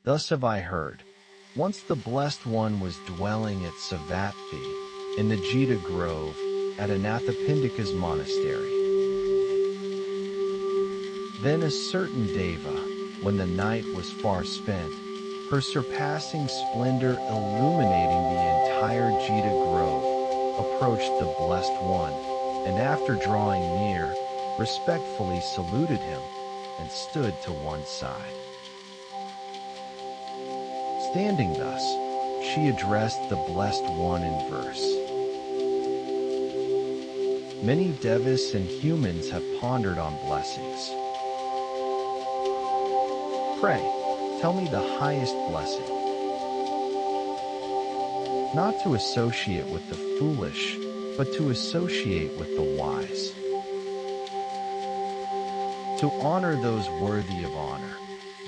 Thus have I heard. Once the Blessed One was dwelling at Savatthi in the Jita Grove at Anathapindika's monastery. Then a certain Deva, when the night was far spent, her surpassing splendor illuminating the entire Jita Grove, approached the Blessed One, and after drawing near, respectfully saluted him, and stood to one side. Standing thus, she addressed the Blessed One in verse. Many devas and humans have pondered on blessings. Pray, tell me the highest blessing. Not to associate with the foolish, but to associate with the wise. To honor those worthy of honor.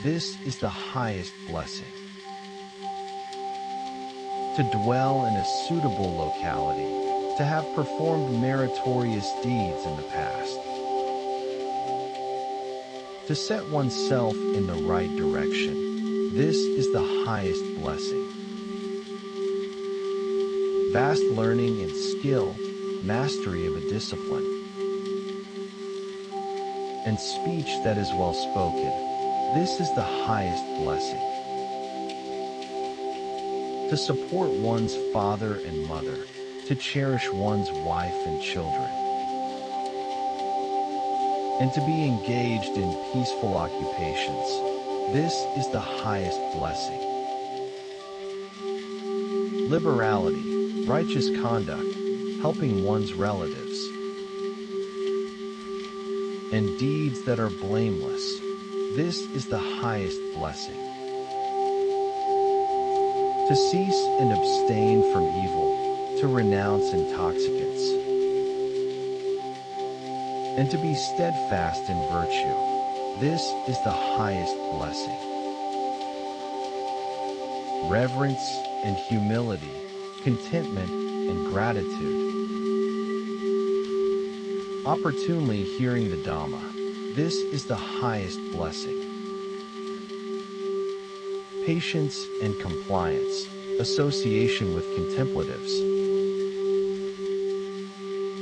This is the highest blessing. To dwell in a suitable locality, to have performed meritorious deeds in the past. To set oneself in the right direction. This is the highest blessing. Vast learning and skill, mastery of a discipline, and speech that is well spoken. This is the highest blessing. To support one's father and mother, to cherish one's wife and children, and to be engaged in peaceful occupations. This is the highest blessing. Liberality, righteous conduct, helping one's relatives, and deeds that are blameless. This is the highest blessing. To cease and abstain from evil, to renounce intoxicants, and to be steadfast in virtue. This is the highest blessing. Reverence and humility, contentment and gratitude. Opportunely hearing the Dhamma. This is the highest blessing. Patience and compliance, association with contemplatives.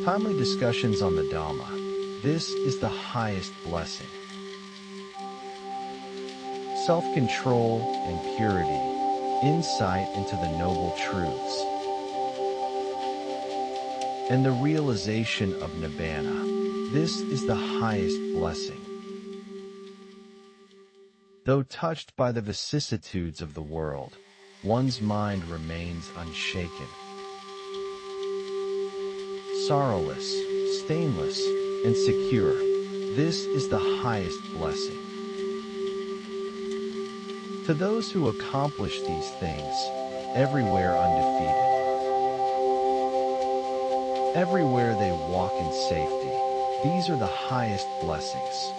Timely discussions on the Dhamma. This is the highest blessing. Self-control and purity, insight into the noble truths, and the realization of Nibbana. This is the highest blessing. Though touched by the vicissitudes of the world, one's mind remains unshaken. Sorrowless, stainless, and secure. This is the highest blessing. To those who accomplish these things, everywhere undefeated. Everywhere they walk in safety. These are the highest blessings.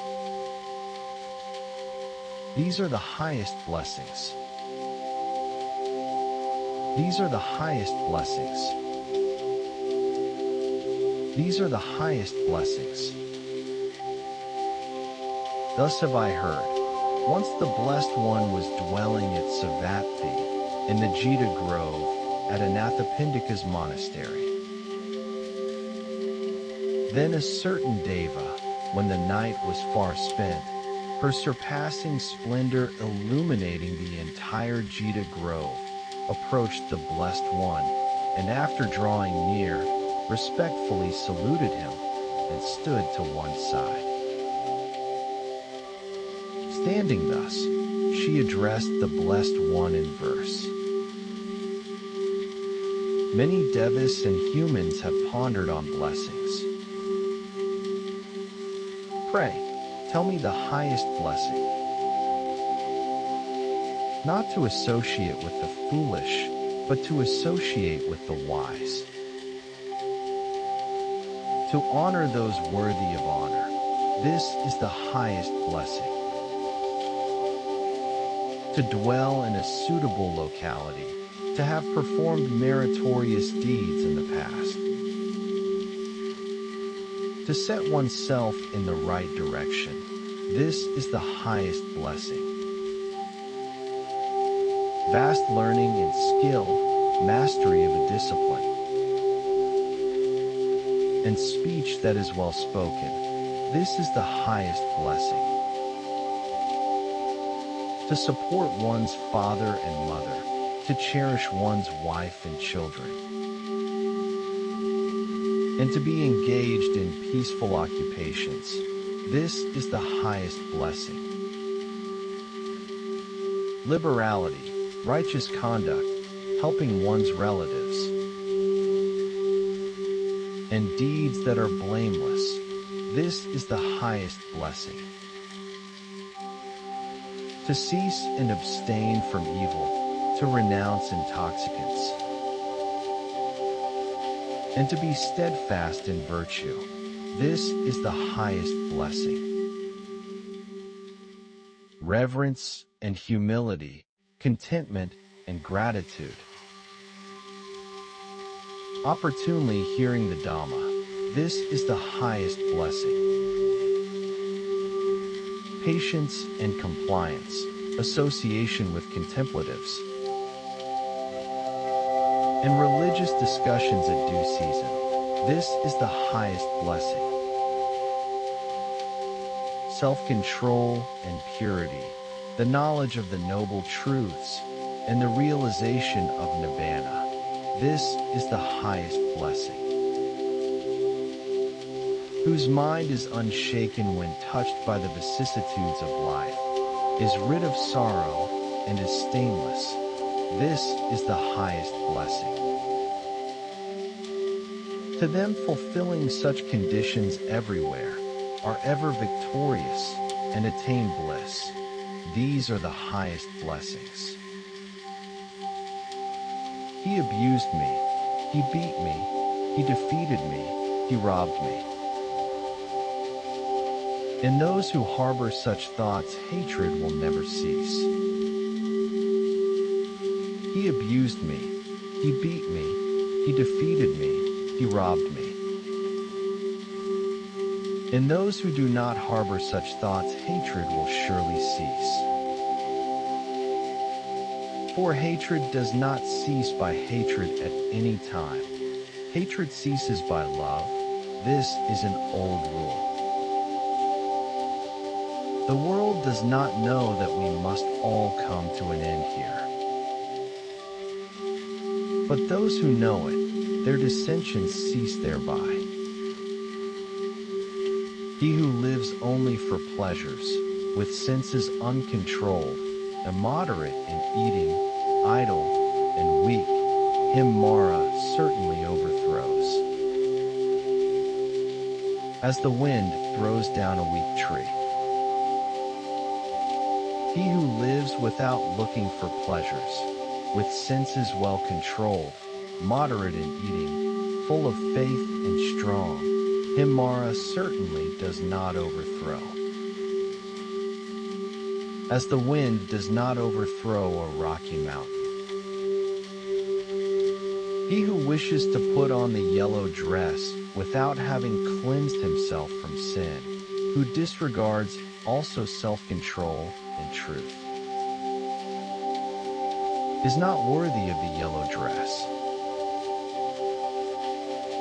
These are the highest blessings. These are the highest blessings. These are the highest blessings. Thus have I heard. Once the Blessed One was dwelling at Savatthi in the Jita Grove at Anathapindika's monastery. Then a certain Deva, when the night was far spent, her surpassing splendor illuminating the entire Jita Grove, approached the Blessed One, and after drawing near, respectfully saluted him, and stood to one side. Standing thus, she addressed the Blessed One in verse. Many devas and humans have pondered on blessings. Pray, tell me the highest blessing. Not to associate with the foolish, but to associate with the wise. To honor those worthy of honor. This is the highest blessing. To dwell in a suitable locality, to have performed meritorious deeds in the past. To set oneself in the right direction. This is the highest blessing. vast learning and skill, mastery of a discipline, and speech that is well spoken. This is the highest blessing. To support one's father and mother, to cherish one's wife and children, and to be engaged in peaceful occupations. This is the highest blessing. Liberality, righteous conduct, helping one's relatives, and deeds that are blameless. This is the highest blessing. To cease and abstain from evil, to renounce intoxicants, and to be steadfast in virtue. This is the highest blessing. Reverence and humility, contentment and gratitude. Opportunely hearing the Dhamma. This is the highest blessing. Patience and compliance, association with contemplatives, and religious discussions at due season. This is the highest blessing. Self-control and purity, the knowledge of the noble truths, and the realization of Nibbana. This is the highest blessing. Whose mind is unshaken when touched by the vicissitudes of life, is rid of sorrow, and is stainless. This is the highest blessing. To them fulfilling such conditions everywhere, are ever victorious, and attain bliss. These are the highest blessings. He abused me, he beat me, he defeated me, he robbed me. In those who harbor such thoughts, hatred will never cease. He abused me, he beat me, he defeated me, he robbed me. In those who do not harbor such thoughts, hatred will surely cease. For hatred does not cease by hatred at any time. Hatred ceases by love. This is an old rule. The world does not know that we must all come to an end here. But those who know it, their dissensions cease thereby. He who lives only for pleasures, with senses uncontrolled, immoderate in eating, idle, and weak, him Mara certainly overthrows. As the wind throws down a weak tree. He who lives without looking for pleasures, with senses well controlled, moderate in eating, full of faith and strong, him Mara certainly does not overthrow. As the wind does not overthrow a rocky mountain. He who wishes to put on the yellow dress without having cleansed himself from sin, who disregards also self-control and truth, is not worthy of the yellow dress.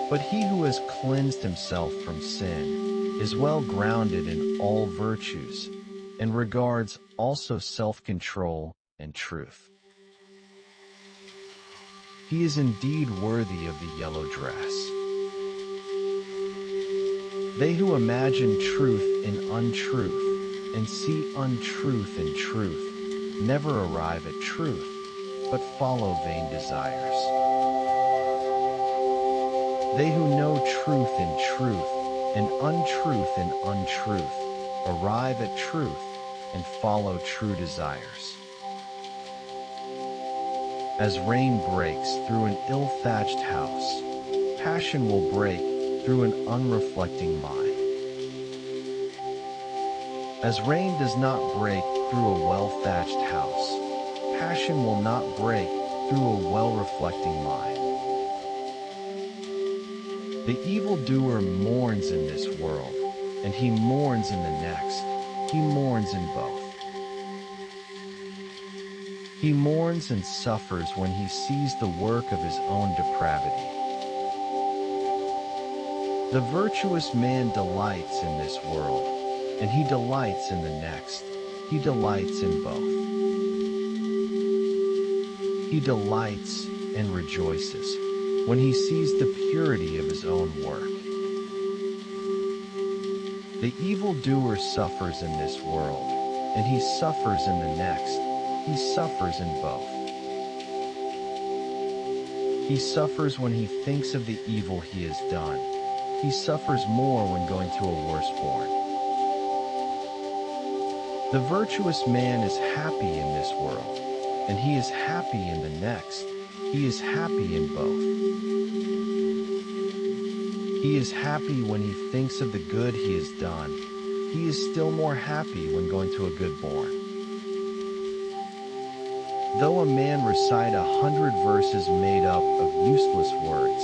But he who has cleansed himself from sin is well grounded in all virtues and regards also self-control and truth. He is indeed worthy of the yellow dress. They who imagine truth in untruth and see untruth in truth never arrive at truth, but follow vain desires. They who know truth in truth and untruth in untruth arrive at truth and follow true desires. As rain breaks through an ill-thatched house, passion will break through an unreflecting mind. As rain does not break through a well-thatched house, passion will not break through a well-reflecting mind. The evildoer mourns in this world, and he mourns in the next. He mourns in both. He mourns and suffers when he sees the work of his own depravity. The virtuous man delights in this world, and he delights in the next. He delights in both. He delights and rejoices when he sees the purity of his own work. The evildoer suffers in this world, and he suffers in the next. He suffers in both. He suffers when he thinks of the evil he has done. He suffers more when going to a worse form. The virtuous man is happy in this world, and he is happy in the next. He is happy in both. He is happy when he thinks of the good he has done. He is still more happy when going to a good born. Though a man recite 100 verses made up of useless words,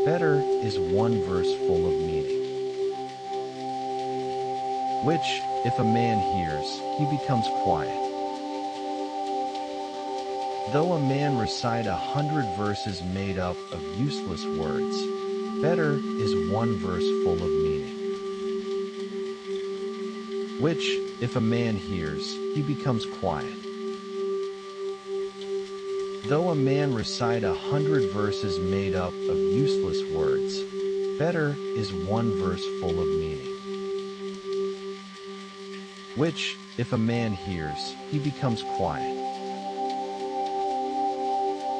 better is one verse full of meaning, which, if a man hears, he becomes quiet. Though a man recite 100 verses made up of useless words, better is one verse full of meaning, which, if a man hears, he becomes quiet. Though a man recite 100 verses made up of useless words, better is one verse full of meaning, which, if a man hears, he becomes quiet.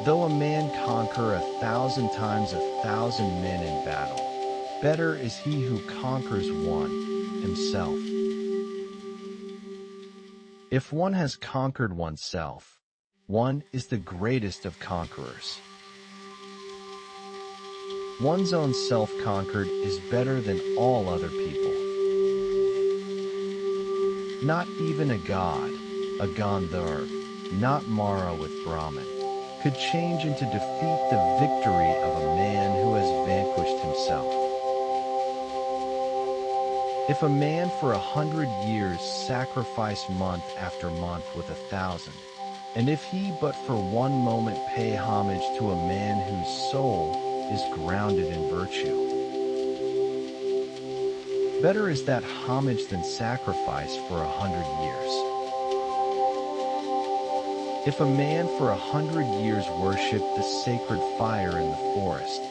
Though a man conquer 1,000 times 1,000 men in battle, better is he who conquers one, himself. If one has conquered oneself, one is the greatest of conquerors. One's own self conquered is better than all other people. Not even a god, a Gandharva, not Mara with Brahman, could change into defeat the victory of a man who has vanquished himself. If a man for 100 years sacrifice month after month with 1,000, and if he but for one moment pay homage to a man whose soul is grounded in virtue, better is that homage than sacrifice for 100 years. If a man for 100 years worship the sacred fire in the forest,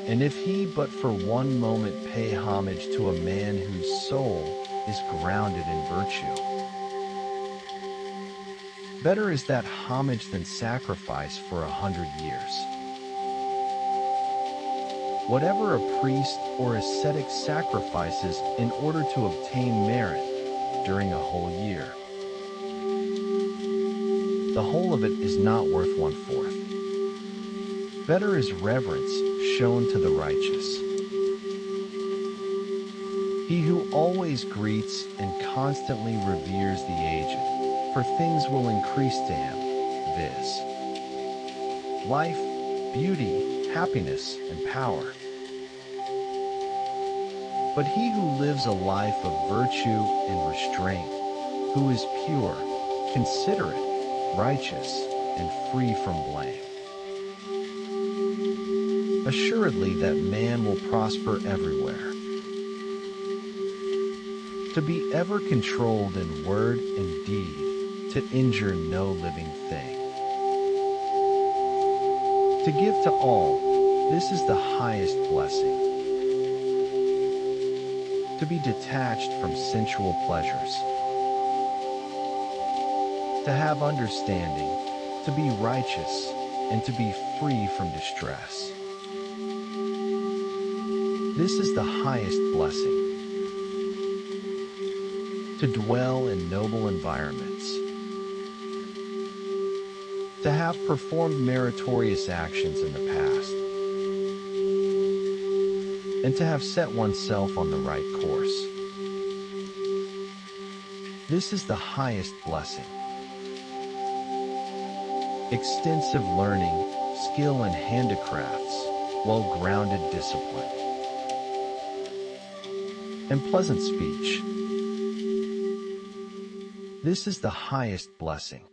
and if he but for one moment pay homage to a man whose soul is grounded in virtue, better is that homage than sacrifice for 100 years. Whatever a priest or ascetic sacrifices in order to obtain merit during a whole year, the whole of it is not worth 1/4. Better is reverence shown to the righteous. He who always greets and constantly reveres the aged, for things will increase to him, viz. life, beauty, happiness, and power. But he who lives a life of virtue and restraint, who is pure, considerate, righteous, and free from blame, assuredly that man will prosper everywhere. To be ever controlled in word and deed, to injure no living thing. To give to all, this is the highest blessing. To be detached from sensual pleasures. To have understanding, to be righteous, and to be free from distress. This is the highest blessing. To dwell in noble environments. To have performed meritorious actions in the past. And to have set oneself on the right course. This is the highest blessing. Extensive learning, skill in handicrafts, well-grounded discipline, and pleasant speech. This is the highest blessing.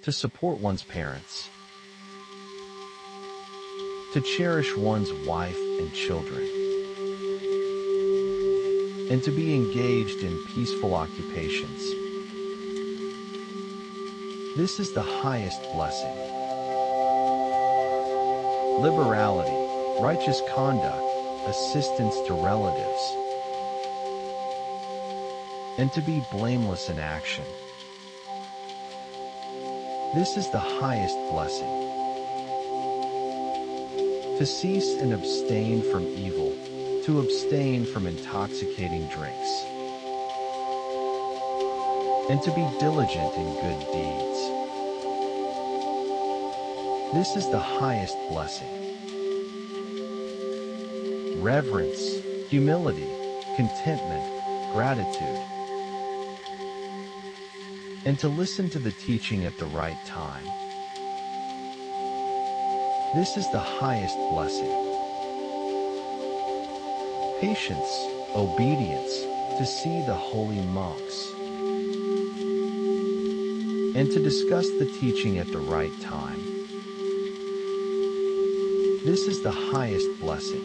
to support one's parents, to cherish one's wife and children, and to be engaged in peaceful occupations. This is the highest blessing. Liberality, righteous conduct, assistance to relatives, and to be blameless in action. This is the highest blessing. To cease and abstain from evil, to abstain from intoxicating drinks, and to be diligent in good deeds. This is the highest blessing. Reverence, humility, contentment, gratitude, and to listen to the teaching at the right time. This is the highest blessing. Patience, obedience, to see the holy monks, and to discuss the teaching at the right time. This is the highest blessing.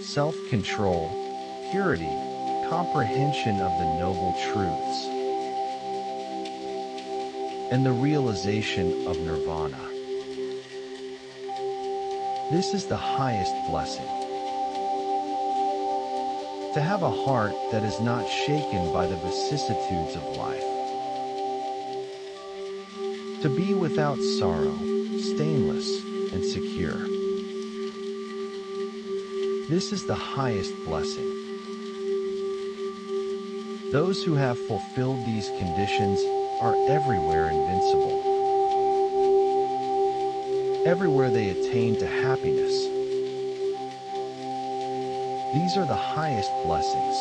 Self-control, purity, comprehension of the noble truths, and the realization of nirvana. This is the highest blessing. To have a heart that is not shaken by the vicissitudes of life. To be without sorrow, stainless, and secure. This is the highest blessing. Those who have fulfilled these conditions are everywhere invincible. Everywhere they attain to happiness. These are the highest blessings.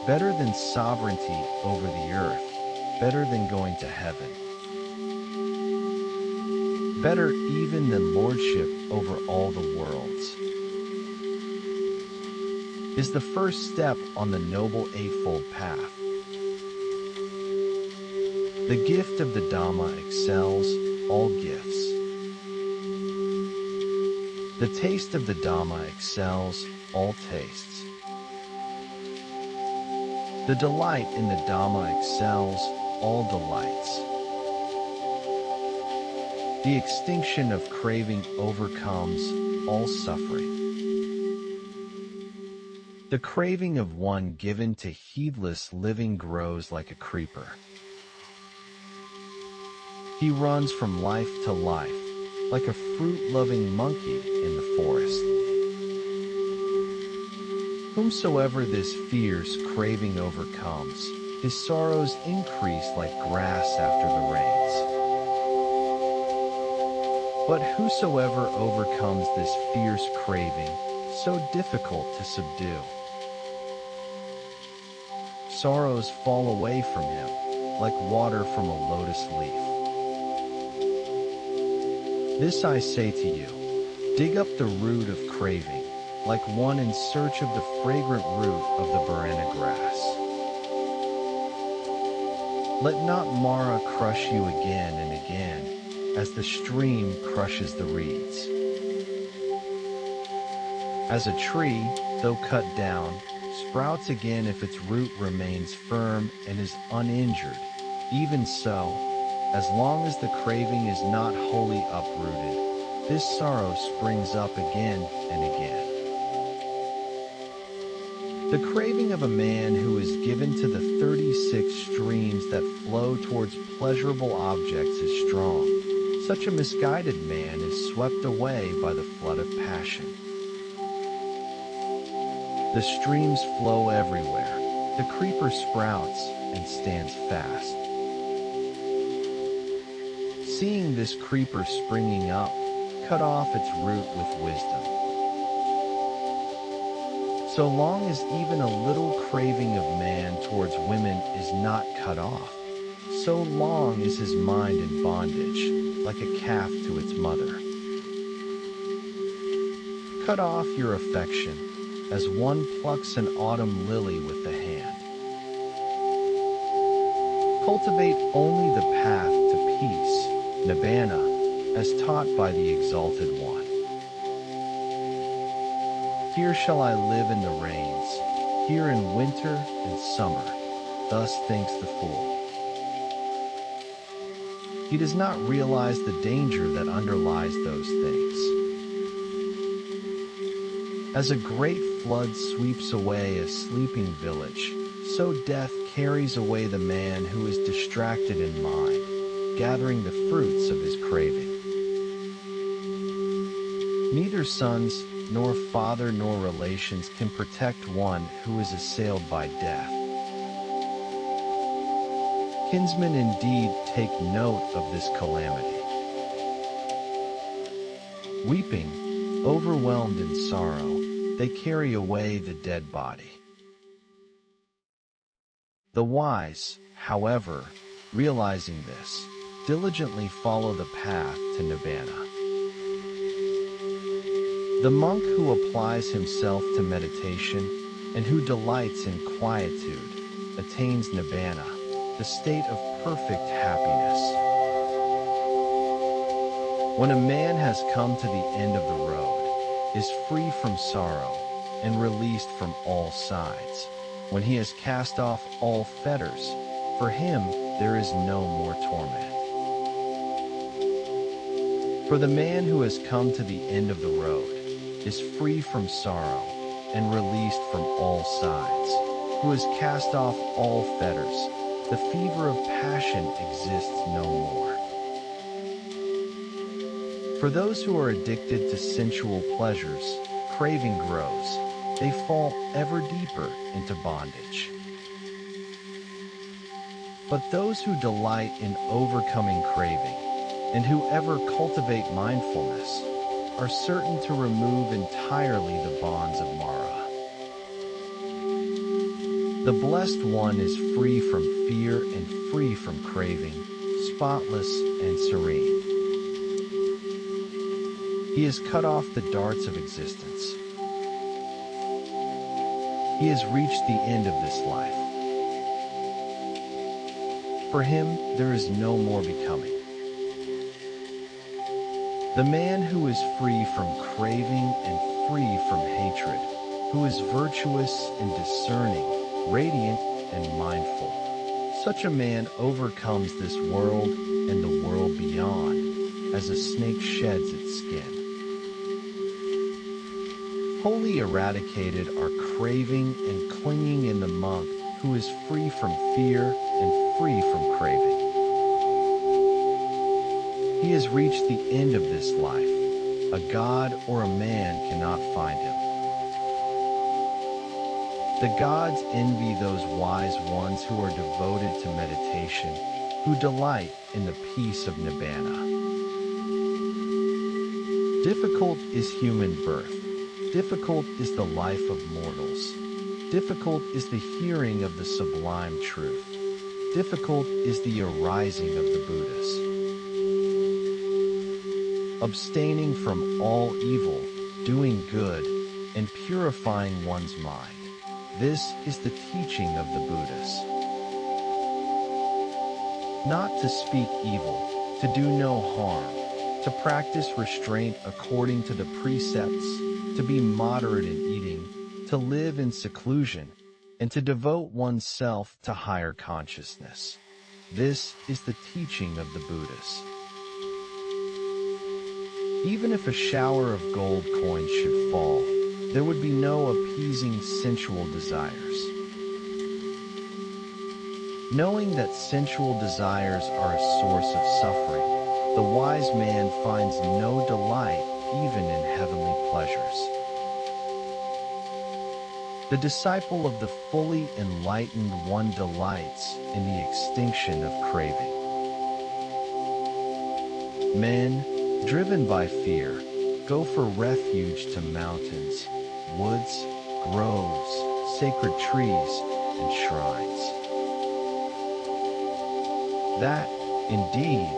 Better than sovereignty over the earth, better than going to heaven. Better even than lordship over all the worlds. Is the first step on the Noble Eightfold Path. The gift of the Dhamma excels all gifts. The taste of the Dhamma excels all tastes. The delight in the Dhamma excels all delights. The extinction of craving overcomes all suffering. The craving of one given to heedless living grows like a creeper. He runs from life to life, like a fruit-loving monkey in the forest. Whomsoever this fierce craving overcomes, his sorrows increase like grass after the rains. But whosoever overcomes this fierce craving, so difficult to subdue, sorrows fall away from him, like water from a lotus leaf. This I say to you, dig up the root of craving, like one in search of the fragrant root of the Barana grass. Let not Mara crush you again and again, as the stream crushes the reeds. As a tree, though cut down, sprouts again if its root remains firm and is uninjured, even so, as long as the craving is not wholly uprooted, this sorrow springs up again and again. The craving of a man who is given to the 36 streams that flow towards pleasurable objects is strong. Such a misguided man is swept away by the flood of passion. The streams flow everywhere. The creeper sprouts and stands fast. Seeing this creeper springing up, cut off its root with wisdom. So long as even a little craving of man towards women is not cut off, so long is his mind in bondage, like a calf to its mother. Cut off your affection, as one plucks an autumn lily with the hand. Cultivate only the path to peace, nibbana, as taught by the Exalted One. Here shall I live in the rains, here in winter and summer, thus thinks the fool. He does not realize the danger that underlies those things. As a great flood sweeps away a sleeping village, so death carries away the man who is distracted in mind, gathering the fruits of his craving. Neither sons, nor father, nor relations can protect one who is assailed by death. Kinsmen indeed take note of this calamity. Weeping, overwhelmed in sorrow, they carry away the dead body. The wise, however, realizing this, diligently follow the path to nibbana. The monk who applies himself to meditation and who delights in quietude attains nibbana, the state of perfect happiness. When a man has come to the end of the road, is free from sorrow, and released from all sides, when he has cast off all fetters, for him there is no more torment. For the man who has come to the end of the road is free from sorrow, and released from all sides, who has cast off all fetters, the fever of passion exists no more. For those who are addicted to sensual pleasures, craving grows, they fall ever deeper into bondage. But those who delight in overcoming craving, and who ever cultivate mindfulness, are certain to remove entirely the bonds of Mara. The Blessed One is free from fear and free from craving, spotless and serene. He has cut off the darts of existence. He has reached the end of this life. For him, there is no more becoming. The man who is free from craving and free from hatred, who is virtuous and discerning, radiant and mindful, such a man overcomes this world and the world beyond, as a snake sheds its skin. Wholly eradicated are craving and clinging in the monk who is free from fear and free from craving. He has reached the end of this life. A god or a man cannot find him. The gods envy those wise ones who are devoted to meditation, who delight in the peace of nibbana. Difficult is human birth. Difficult is the life of mortals. Difficult is the hearing of the sublime truth. Difficult is the arising of the Buddhas. Abstaining from all evil, doing good, and purifying one's mind. This is the teaching of the Buddhas. Not to speak evil, to do no harm, to practice restraint according to the precepts, to be moderate in eating, to live in seclusion, and to devote oneself to higher consciousness. This is the teaching of the Buddhas. Even if a shower of gold coins should fall, there would be no appeasing sensual desires. Knowing that sensual desires are a source of suffering, the wise man finds no delight even in heavenly pleasures. The disciple of the fully enlightened one delights in the extinction of craving. Men, driven by fear, go for refuge to mountains, woods, groves, sacred trees, and shrines. That, indeed,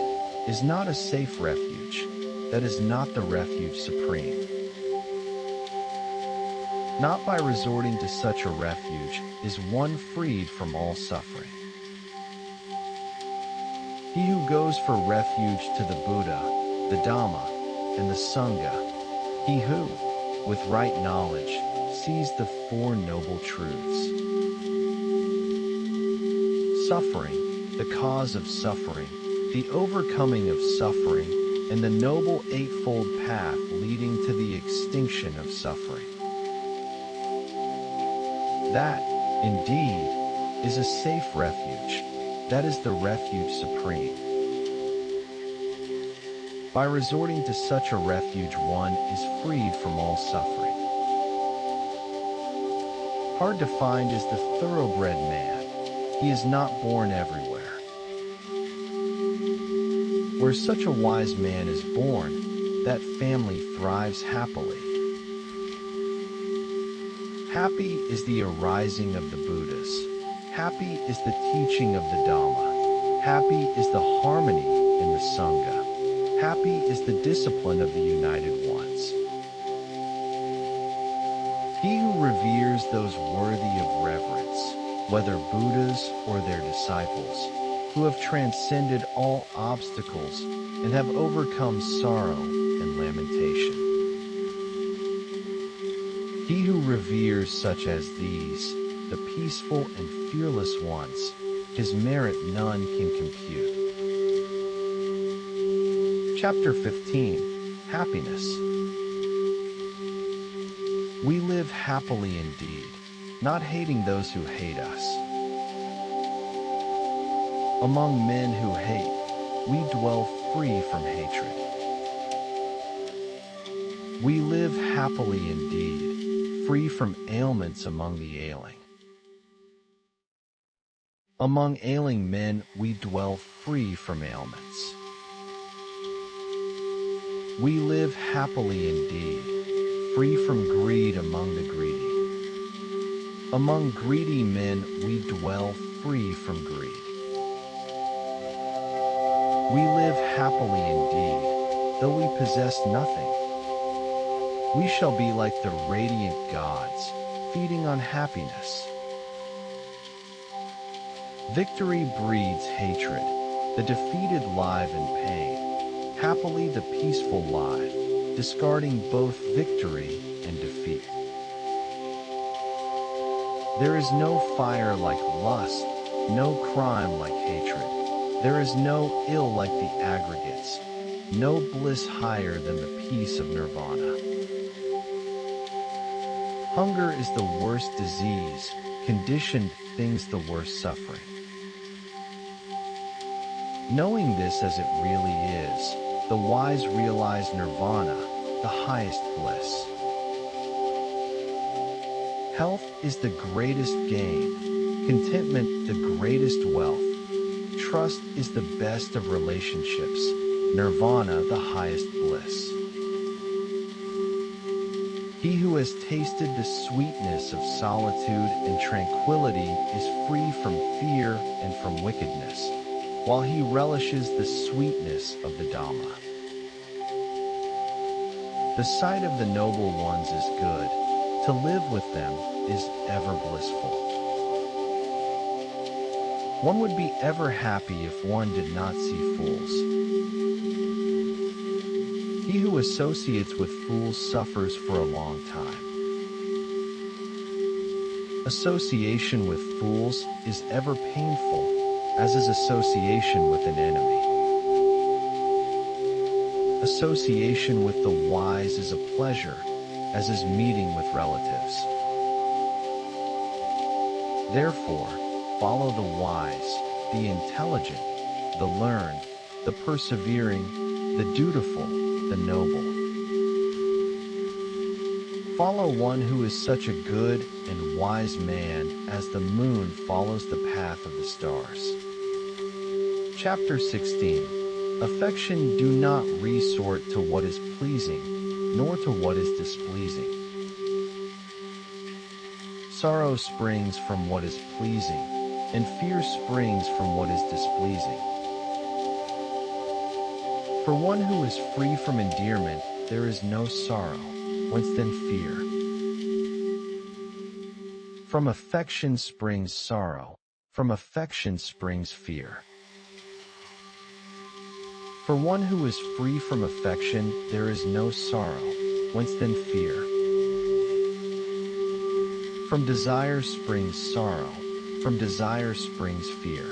is not a safe refuge. That is not the refuge supreme. Not by resorting to such a refuge is one freed from all suffering. He who goes for refuge to the Buddha, the Dhamma, and the Sangha. He who, with right knowledge, sees the Four Noble Truths. Suffering, the cause of suffering, the overcoming of suffering, and the Noble Eightfold Path leading to the extinction of suffering. That, indeed, is a safe refuge. That is the refuge supreme. By resorting to such a refuge, one is freed from all suffering. Hard to find is the thoroughbred man. He is not born everywhere. Where such a wise man is born, that family thrives happily. Happy is the arising of the Buddhas. Happy is the teaching of the Dhamma. Happy is the harmony in the Sangha. Happy is the discipline of the United Ones. He who reveres those worthy of reverence, whether Buddhas or their disciples, who have transcended all obstacles and have overcome sorrow and lamentation. He who reveres such as these, the peaceful and fearless ones, his merit none can compute. Chapter 15. Happiness. We live happily indeed, not hating those who hate us. Among men who hate, we dwell free from hatred. We live happily indeed, free from ailments among the ailing. Among ailing men, we dwell free from ailments. We live happily indeed, free from greed among the greedy. Among greedy men, we dwell free from greed. We live happily indeed, though we possess nothing. We shall be like the radiant gods, feeding on happiness. Victory breeds hatred, the defeated live in pain. Happily the peaceful live, discarding both victory and defeat. There is no fire like lust, no crime like hatred. There is no ill like the aggregates, no bliss higher than the peace of nirvana. Hunger is the worst disease, conditioned things the worst suffering. Knowing this as it really is, the wise realize nirvana, the highest bliss. Health is the greatest gain, contentment the greatest wealth. Trust is the best of relationships, nirvana the highest bliss. He who has tasted the sweetness of solitude and tranquility is free from fear and from wickedness, while he relishes the sweetness of the Dhamma. The sight of the noble ones is good, to live with them is ever blissful. One would be ever happy if one did not see fools. He who associates with fools suffers for a long time. Association with fools is ever painful, as is association with an enemy. Association with the wise is a pleasure, as is meeting with relatives. Therefore, follow the wise, the intelligent, the learned, the persevering, the dutiful, the noble. Follow one who is such a good and wise man as the moon follows the path of the stars. Chapter 16. Affection do not resort to what is pleasing, nor to what is displeasing. Sorrow springs from what is pleasing, and fear springs from what is displeasing. For one who is free from endearment, there is no sorrow, whence then fear? From affection springs sorrow, from affection springs fear. For one who is free from affection, there is no sorrow. Whence then fear? From desire springs sorrow. From desire springs fear.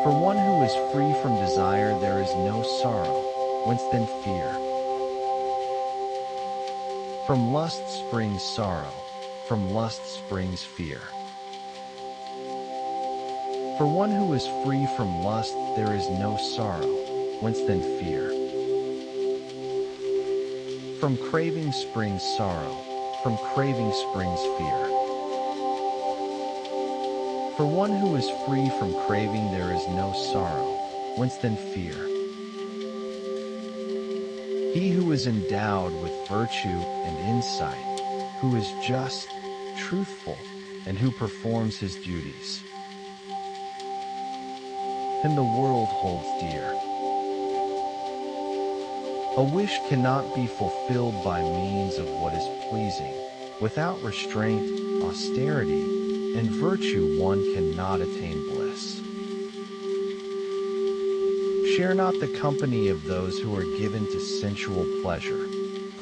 For one who is free from desire, there is no sorrow. Whence then fear? From lust springs sorrow. From lust springs fear. For one who is free from lust, there is no sorrow. Whence then fear? From craving springs sorrow. From craving springs fear. For one who is free from craving, there is no sorrow. Whence then fear? He who is endowed with virtue and insight, who is just, truthful, and who performs his duties, him the world holds dear. A wish cannot be fulfilled by means of what is pleasing. Without restraint, austerity, and virtue one cannot attain bliss. Share not the company of those who are given to sensual pleasure.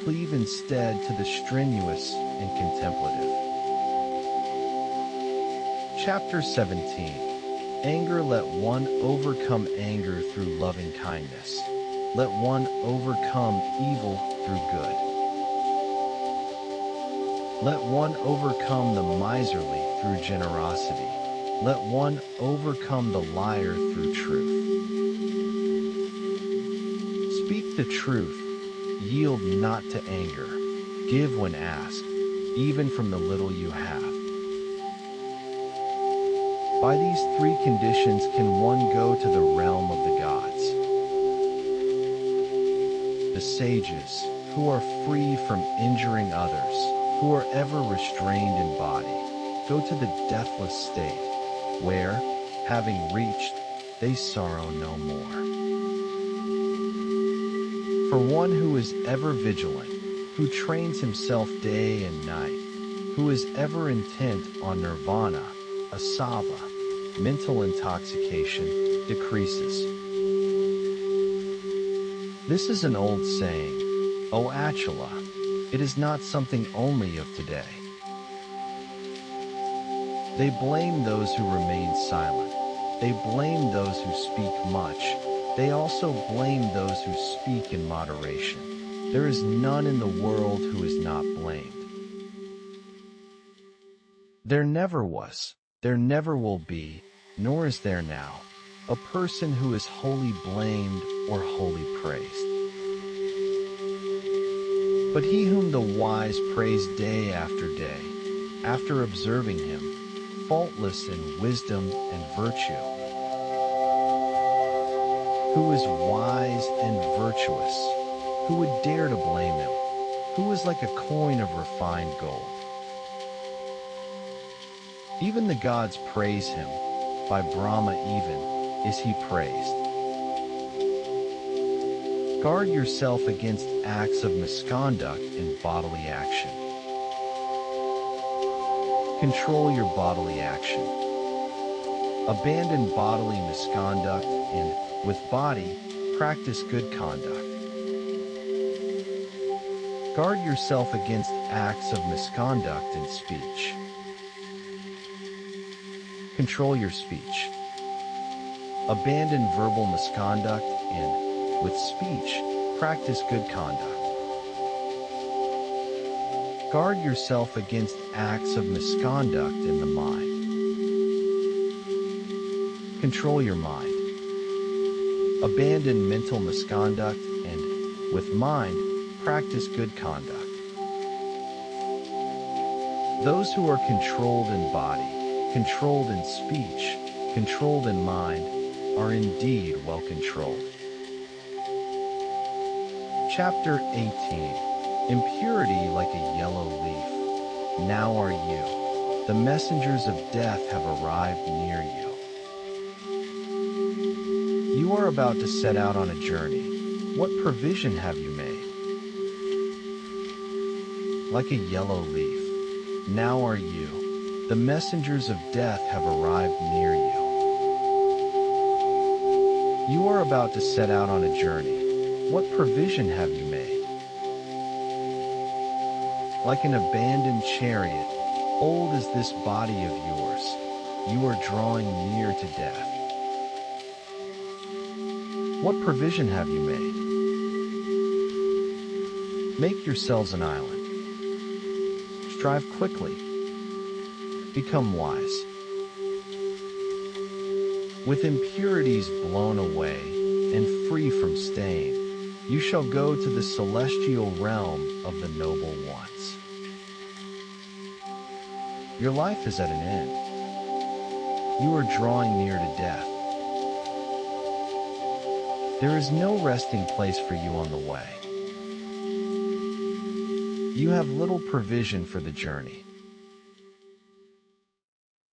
Cleave instead to the strenuous and contemplative. Chapter 17. Anger. Let one overcome anger through loving kindness. Let one overcome evil through good. Let one overcome the miserly through generosity. Let one overcome the liar through truth. Speak the truth. Yield not to anger. Give when asked, even from the little you have. By these three conditions can one go to the realm of the gods. The sages, who are free from injuring others, who are ever restrained in body, go to the deathless state, where, having reached, they sorrow no more. For one who is ever vigilant, who trains himself day and night, who is ever intent on nirvana, asava, mental intoxication, decreases. This is an old saying, O Achala, it is not something only of today. They blame those who remain silent. They blame those who speak much. They also blame those who speak in moderation. There is none in the world who is not blamed. There never was, there never will be, nor is there now, a person who is wholly blamed or wholly praised. But he whom the wise praise day after day, after observing him, faultless in wisdom and virtue, who is wise and virtuous, who would dare to blame him, who is like a coin of refined gold. Even the gods praise him, by Brahma even is he praised. Guard yourself against acts of misconduct in bodily action. Control your bodily action. Abandon bodily misconduct and, with body, practice good conduct. Guard yourself against acts of misconduct in speech. Control your speech. Abandon verbal misconduct and, with speech, practice good conduct. Guard yourself against acts of misconduct in the mind. Control your mind. Abandon mental misconduct and, with mind, practice good conduct. Those who are controlled in body, controlled in speech, controlled in mind, are indeed well controlled. Chapter 18. Impurity like a yellow leaf. Now are you. The messengers of death have arrived near you. You are about to set out on a journey. What provision have you made? Like a yellow leaf. Now are you. The messengers of death have arrived near you. You are about to set out on a journey. What provision have you made? Like an abandoned chariot, old as this body of yours, you are drawing near to death. What provision have you made? Make yourselves an island. Strive quickly. Become wise. With impurities blown away and free from stain, you shall go to the celestial realm of the noble ones. Your life is at an end. You are drawing near to death. There is no resting place for you on the way. You have little provision for the journey.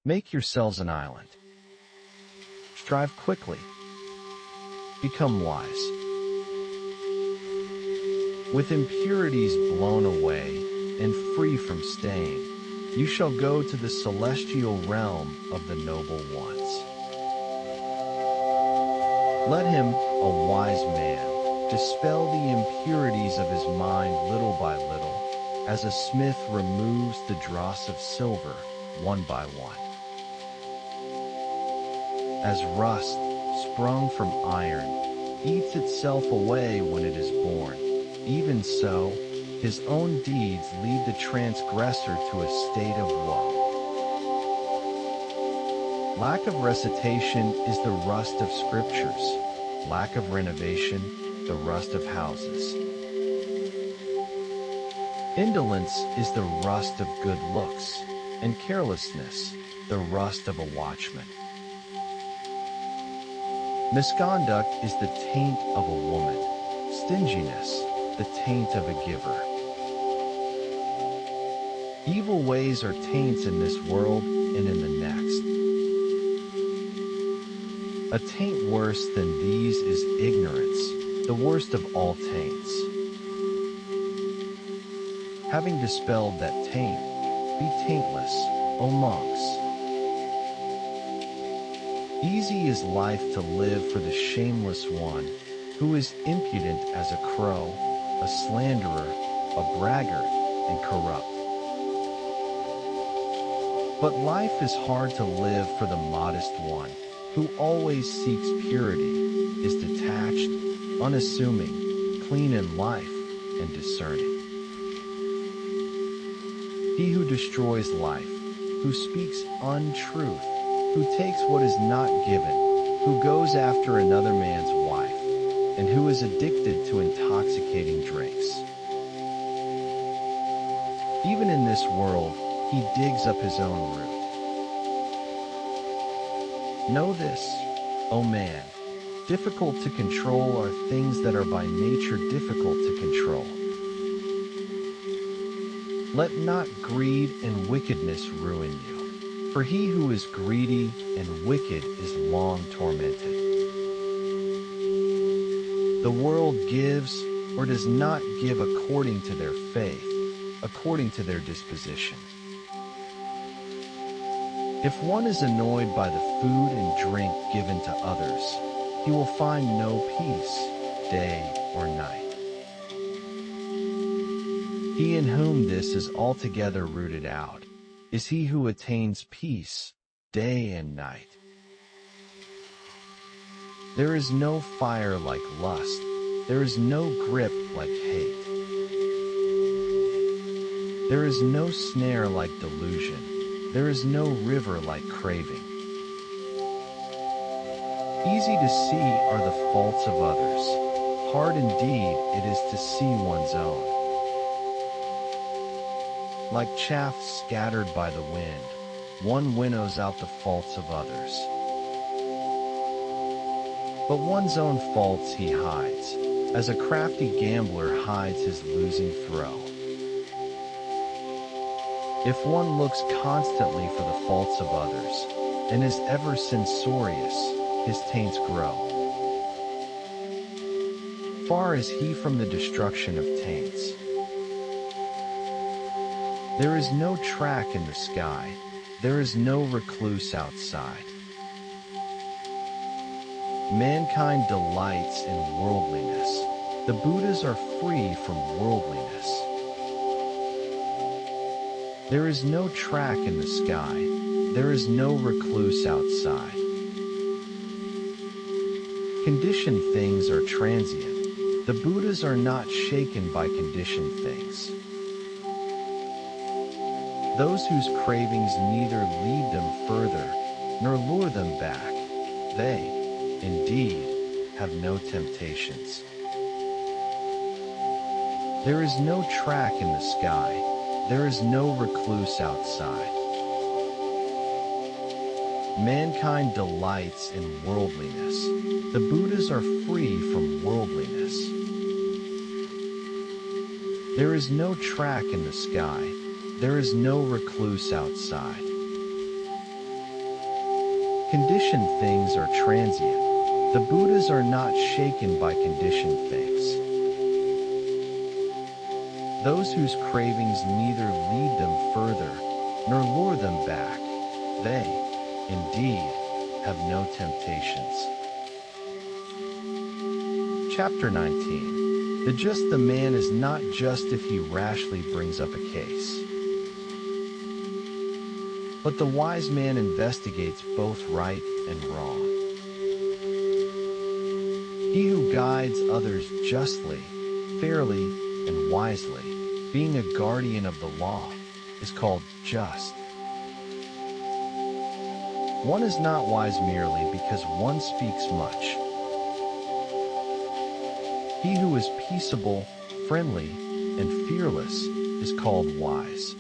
Make yourselves an island. Strive quickly. Become wise. With impurities blown away and free from stain, you shall go to the celestial realm of the noble ones. Let him, a wise man, dispel the impurities of his mind little by little, as a smith removes the dross of silver one by one. As rust, sprung from iron, eats itself away when it is born, even so, his own deeds lead the transgressor to a state of woe. Lack of recitation is the rust of scriptures. Lack of renovation, the rust of houses. Indolence is the rust of good looks, and carelessness, the rust of a watchman. Misconduct is the taint of a woman, stinginess, the taint of a giver. Evil ways are taints in this world and in the next. A taint worse than these is ignorance, the worst of all taints. Having dispelled that taint, be taintless, O monks. Easy is life to live for the shameless one, who is impudent as a crow, a slanderer, a braggart, and corrupt. But life is hard to live for the modest one, who always seeks purity, is detached, unassuming, clean in life, and discerning. He who destroys life, who speaks untruth, who takes what is not given, who goes after another man's wife, and who is addicted to intoxicating drinks. Even in this world, he digs up his own root. Know this, O man, difficult to control are things that are by nature difficult to control. Let not greed and wickedness ruin you, for he who is greedy and wicked is long tormented. The world gives or does not give according to their faith, according to their disposition. If one is annoyed by the food and drink given to others, he will find no peace, day or night. He in whom this is altogether rooted out is he who attains peace, day and night. There is no fire like lust, there is no grip like hate. There is no snare like delusion. There is no river like craving. Easy to see are the faults of others. Hard indeed it is to see one's own. Like chaff scattered by the wind, one winnows out the faults of others. But one's own faults he hides, as a crafty gambler hides his losing throw. If one looks constantly for the faults of others, and is ever censorious, his taints grow. Far is he from the destruction of taints. There is no track in the sky, there is no recluse outside. Mankind delights in worldliness. The Buddhas are free from worldliness. There is no track in the sky. There is no recluse outside. Conditioned things are transient. The Buddhas are not shaken by conditioned things. Those whose cravings neither lead them further nor lure them back, they, indeed, have no temptations. There is no track in the sky. There is no recluse outside. Mankind delights in worldliness. The Buddhas are free from worldliness. There is no track in the sky. There is no recluse outside. Conditioned things are transient. The Buddhas are not shaken by conditioned things. Those whose cravings neither lead them further nor lure them back, they, indeed, have no temptations. Chapter 19. The man is not just if he rashly brings up a case, but the wise man investigates both right and wrong. He who guides others justly, fairly, and wisely, being a guardian of the law, is called just. One is not wise merely because one speaks much. He who is peaceable, friendly, and fearless is called wise.